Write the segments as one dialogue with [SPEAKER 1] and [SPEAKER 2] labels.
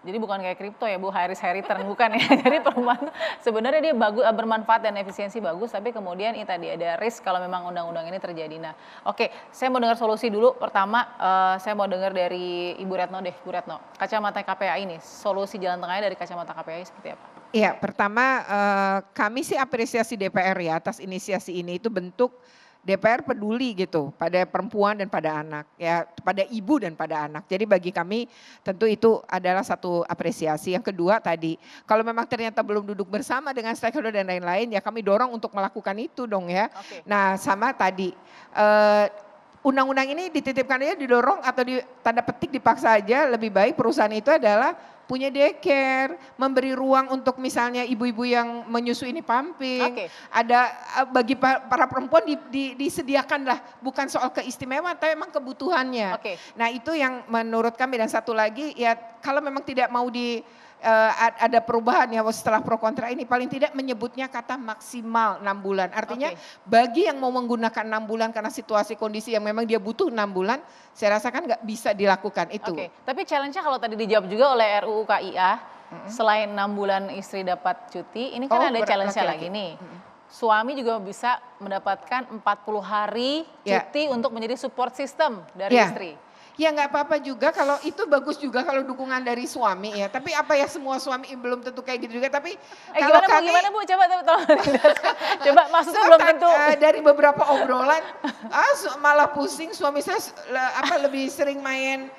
[SPEAKER 1] Jadi bukan kayak kripto ya Bu, high risk high return, bukan ya. Jadi perumahan tuh sebenarnya dia bagus, bermanfaat dan efisiensi bagus, tapi kemudian ini tadi ada risk kalau memang undang-undang ini terjadi. Nah, oke, saya mau dengar solusi dulu. Pertama, saya mau dengar dari Ibu Retno deh, Bu Retno. Kacamata KPAI ini, solusi jalan tengahnya dari kacamata KPAI seperti apa?
[SPEAKER 2] Iya, pertama kami sih apresiasi DPR ya atas inisiasi ini, itu bentuk DPR peduli gitu pada perempuan dan pada anak ya, pada ibu dan pada anak. Jadi bagi kami tentu itu adalah satu apresiasi. Yang kedua tadi, kalau memang ternyata belum duduk bersama dengan stakeholder dan lain-lain ya kami dorong untuk melakukan itu dong ya.
[SPEAKER 1] Oke.
[SPEAKER 2] Nah sama tadi, undang-undang ini dititipkan aja, didorong atau di tanda petik dipaksa aja, lebih baik perusahaan itu adalah punya daycare, memberi ruang untuk misalnya ibu-ibu yang menyusui ini pumping,
[SPEAKER 1] Oke.
[SPEAKER 2] ada bagi para perempuan disediakanlah, bukan soal keistimewaan tapi memang kebutuhannya.
[SPEAKER 1] Oke.
[SPEAKER 2] Nah itu yang menurut kami, dan satu lagi ya kalau memang tidak mau ada perubahan ya setelah pro kontra ini, paling tidak menyebutnya kata maksimal 6 bulan. Artinya bagi yang mau menggunakan 6 bulan karena situasi kondisi yang memang dia butuh 6 bulan, saya rasakan nggak bisa dilakukan itu.
[SPEAKER 1] Oke, tapi challenge-nya kalau tadi dijawab juga oleh RUU KIA, selain 6 bulan istri dapat cuti, ini kan ada challenge-nya lagi nih. Suami juga bisa mendapatkan 40 hari cuti untuk menjadi support system dari istri.
[SPEAKER 2] Ya nggak apa-apa juga, kalau itu bagus juga kalau dukungan dari suami ya. Tapi apa ya, semua suami belum tentu kayak gitu juga. Tapi kalau
[SPEAKER 1] gimana Bu? Coba tolong. Coba maksudnya belum tentu.
[SPEAKER 2] Dari beberapa obrolan, malah pusing suami saya lebih sering main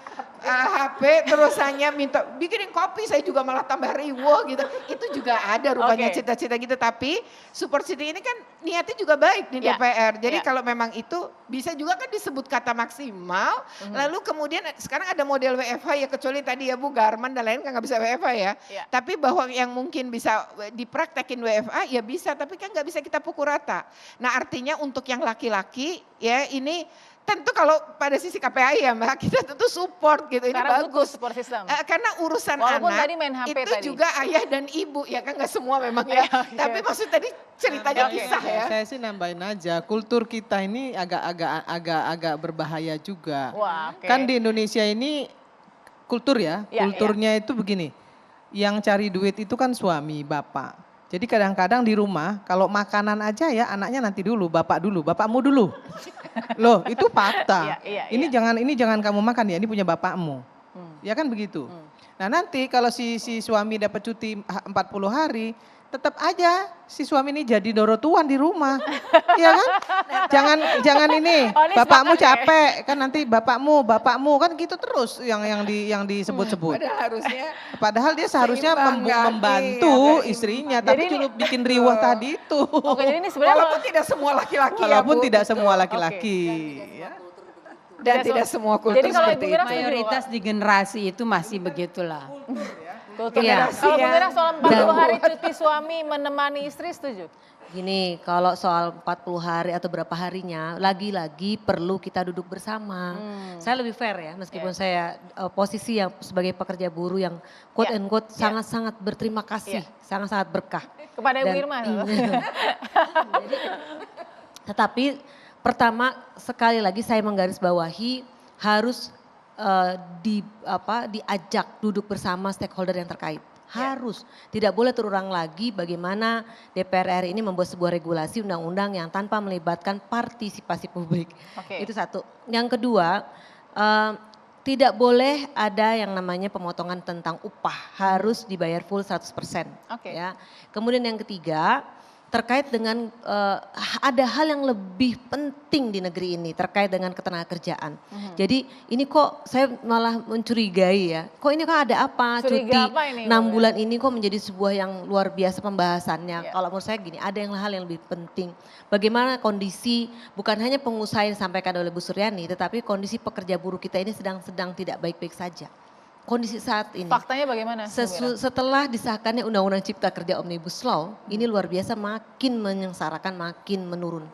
[SPEAKER 2] HP, terus hanya minta bikinin kopi, saya juga malah tambah riwuh gitu. Itu juga ada rupanya cita-cita gitu. Tapi support city ini kan niatnya juga baik di DPR. Jadi kalau memang itu bisa juga kan disebut kata maksimal. Lalu kemudian sekarang ada model WFH ya, kecuali tadi ya Bu Garman dan lain kan nggak bisa WFH ya. Tapi bahwa yang mungkin bisa dipraktekin WFH ya bisa, tapi kan nggak bisa kita pukul rata. Nah artinya untuk yang laki-laki ya ini tentu kalau pada sisi KPAI ya Mbak, kita tentu support gitu, ini
[SPEAKER 1] karena
[SPEAKER 2] bagus.
[SPEAKER 1] Support system.
[SPEAKER 2] Karena urusan
[SPEAKER 1] walaupun
[SPEAKER 2] anak
[SPEAKER 1] tadi main HP
[SPEAKER 2] itu
[SPEAKER 1] tadi.
[SPEAKER 2] juga ayah dan ibu ya kan, nggak semua memang ya. Tapi maksud tadi ceritanya kisah ya.
[SPEAKER 3] Saya sih nambahin aja, kultur kita ini agak berbahaya juga.
[SPEAKER 1] Wah,
[SPEAKER 3] Kan di Indonesia ini kultur ya, kulturnya itu begini. Yang cari duit itu kan suami, bapak. Jadi kadang-kadang di rumah kalau makanan aja ya anaknya nanti dulu, bapakmu dulu. Loh, itu fakta. Ini jangan kamu makan ya, ini punya bapakmu. Ya kan begitu. Nah, nanti kalau si suami dapat cuti 40 hari, tetap aja si suami ini jadi dorotuan di rumah. Iya kan? Jangan ini, bapakmu capek, kan nanti bapakmu kan gitu terus yang disebut-sebut. Padahal dia seharusnya membantu istrinya, tapi cuma bikin riwah tadi itu.
[SPEAKER 1] Oke, jadi ini sebenarnya
[SPEAKER 2] walaupun tidak semua laki-laki ya Bu.
[SPEAKER 3] Walaupun tidak semua laki-laki.
[SPEAKER 2] Dan tidak semua kultur seperti itu.
[SPEAKER 4] Mayoritas di generasi itu masih begitulah.
[SPEAKER 1] Kalau Bu Mira soal 40 hari cuti suami menemani istri setuju?
[SPEAKER 5] Gini, kalau soal 40 hari atau berapa harinya, lagi-lagi perlu kita duduk bersama. Saya lebih fair ya, meskipun saya posisi yang sebagai pekerja buruh yang quote and quote sangat-sangat berterima kasih, sangat-sangat berkah.
[SPEAKER 1] Kepada Ibu Irma.
[SPEAKER 5] Tetapi pertama sekali lagi saya menggarisbawahi harus diajak duduk bersama stakeholder yang terkait. Harus, tidak boleh terulang lagi bagaimana DPR RI ini membuat sebuah regulasi undang-undang yang tanpa melibatkan partisipasi publik. Itu satu. Yang kedua, tidak boleh ada yang namanya pemotongan tentang upah, harus dibayar full 100%. Ya. Kemudian yang ketiga, terkait dengan ada hal yang lebih penting di negeri ini terkait dengan ketenagakerjaan. Jadi ini kok saya malah mencurigai ya, kok ini kok ada apa cuti 6 bulan ini kok menjadi sebuah yang luar biasa pembahasannya. Kalau menurut saya gini, ada hal yang lebih penting. Bagaimana kondisi bukan hanya pengusaha yang disampaikan oleh Bu Suryani, tetapi kondisi pekerja buruh kita ini sedang tidak baik-baik saja. Kondisi saat ini.
[SPEAKER 1] Faktanya bagaimana?
[SPEAKER 5] Setelah disahkannya Undang-Undang Cipta Kerja Omnibus Law, ini luar biasa makin menyengsarakan, makin menurun.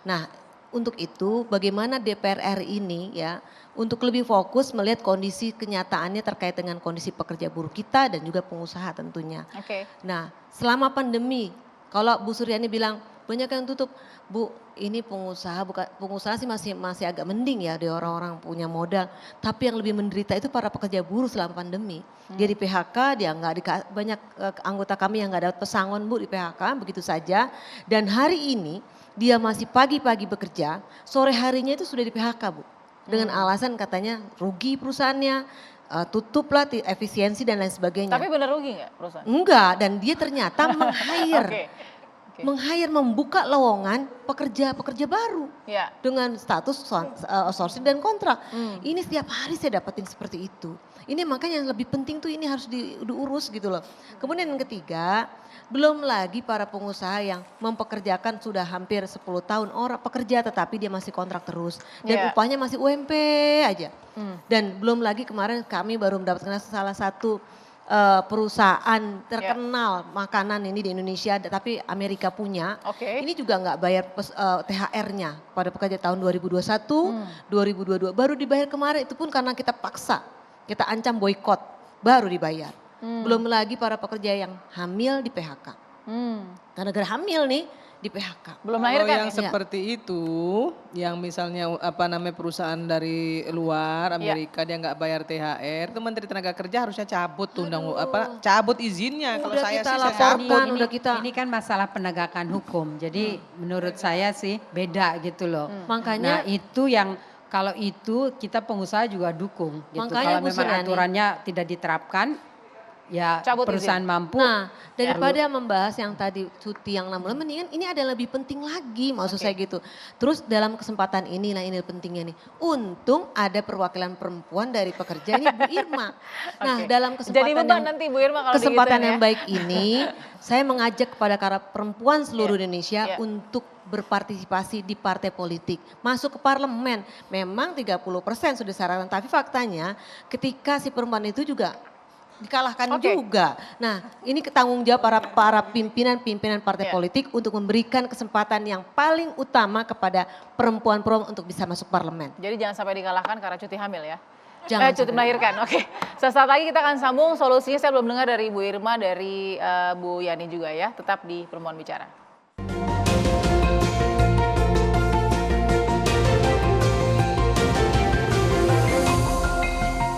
[SPEAKER 5] Nah, untuk itu bagaimana DPR RI ini ya untuk lebih fokus melihat kondisi kenyataannya terkait dengan kondisi pekerja buruh kita dan juga pengusaha tentunya. Nah, selama pandemi, kalau Bu Suryani bilang banyak yang tutup. Bu, ini pengusaha, bukan pengusaha sih masih agak mending ya, dia orang-orang punya modal. Tapi yang lebih menderita itu para pekerja buruh selama pandemi. Dia di PHK, dia nggak banyak anggota kami yang nggak dapat pesangon Bu di PHK, begitu saja. Dan hari ini dia masih pagi-pagi bekerja, sore harinya itu sudah di PHK Bu. Dengan alasan katanya rugi perusahaannya, tutuplah efisiensi dan lain sebagainya.
[SPEAKER 1] Tapi bener rugi nggak perusahaan?
[SPEAKER 5] Enggak, dan dia ternyata meng-hire.
[SPEAKER 1] Oke.
[SPEAKER 5] Meng-hire, membuka lowongan pekerja-pekerja baru.
[SPEAKER 1] Ya.
[SPEAKER 5] Dengan status outsourcing dan kontrak. Ini setiap hari saya dapetin seperti itu. Ini makanya yang lebih penting tuh ini harus diurus gitu loh. Kemudian yang ketiga, belum lagi para pengusaha yang mempekerjakan sudah hampir 10 tahun orang pekerja tetapi dia masih kontrak terus. Dan upahnya masih UMP aja. Dan belum lagi kemarin kami baru mendapatkan salah satu perusahaan terkenal makanan ini di Indonesia, tapi Amerika punya. Ini juga nggak bayar THR-nya pada pekerja tahun 2021, 2022 baru dibayar kemarin. Itu pun karena kita paksa, kita ancam boykot, baru dibayar. Belum lagi para pekerja yang hamil di PHK. Karena gara hamil nih di PHK.
[SPEAKER 1] Belum
[SPEAKER 3] Kalau
[SPEAKER 1] lahir kan?
[SPEAKER 3] yang seperti itu, yang misalnya perusahaan dari luar Amerika dia nggak bayar THR, itu Menteri Tenaga Kerja harusnya cabut tuh cabut izinnya. Kalau
[SPEAKER 5] Udah
[SPEAKER 3] saya
[SPEAKER 5] kita
[SPEAKER 3] sih saya
[SPEAKER 5] laporkan,
[SPEAKER 3] cabut.
[SPEAKER 4] Ini kan masalah penegakan hukum. Jadi menurut saya sih beda gitu loh.
[SPEAKER 5] Makanya
[SPEAKER 4] Nah itu yang kalau itu kita pengusaha juga dukung gitu.
[SPEAKER 5] Makanya
[SPEAKER 4] Kalau
[SPEAKER 5] Bu
[SPEAKER 4] memang
[SPEAKER 5] Suryani,
[SPEAKER 4] aturannya tidak diterapkan, ya
[SPEAKER 1] cabut
[SPEAKER 4] perusahaan mampu.
[SPEAKER 5] nah, daripada membahas yang tadi cuti yang 6 bulan, mendingan ini ada yang lebih penting lagi maksud saya gitu. Terus dalam kesempatan ini, nah ini pentingnya nih. Untung ada perwakilan perempuan dari pekerja ini Bu Irma. Nah dalam
[SPEAKER 1] Jadi beban nanti Bu Irma kalau
[SPEAKER 5] kesempatan
[SPEAKER 1] digituin
[SPEAKER 5] yang
[SPEAKER 1] ya.
[SPEAKER 5] baik ini, saya mengajak kepada para perempuan seluruh Indonesia untuk berpartisipasi di partai politik, masuk ke parlemen. Memang 30% sudah syaratnya, tapi faktanya ketika si perempuan itu juga dikalahkan juga. Nah ini tanggung jawab para pimpinan partai politik untuk memberikan kesempatan yang paling utama kepada perempuan-perempuan untuk bisa masuk parlemen.
[SPEAKER 1] Jadi jangan sampai dikalahkan karena cuti hamil ya.
[SPEAKER 5] Jangan
[SPEAKER 1] Cuti melahirkan, oke. Sesaat lagi kita akan sambung solusinya, saya belum dengar dari Bu Irma, dari Bu Yani juga ya. Tetap di Perempuan Bicara.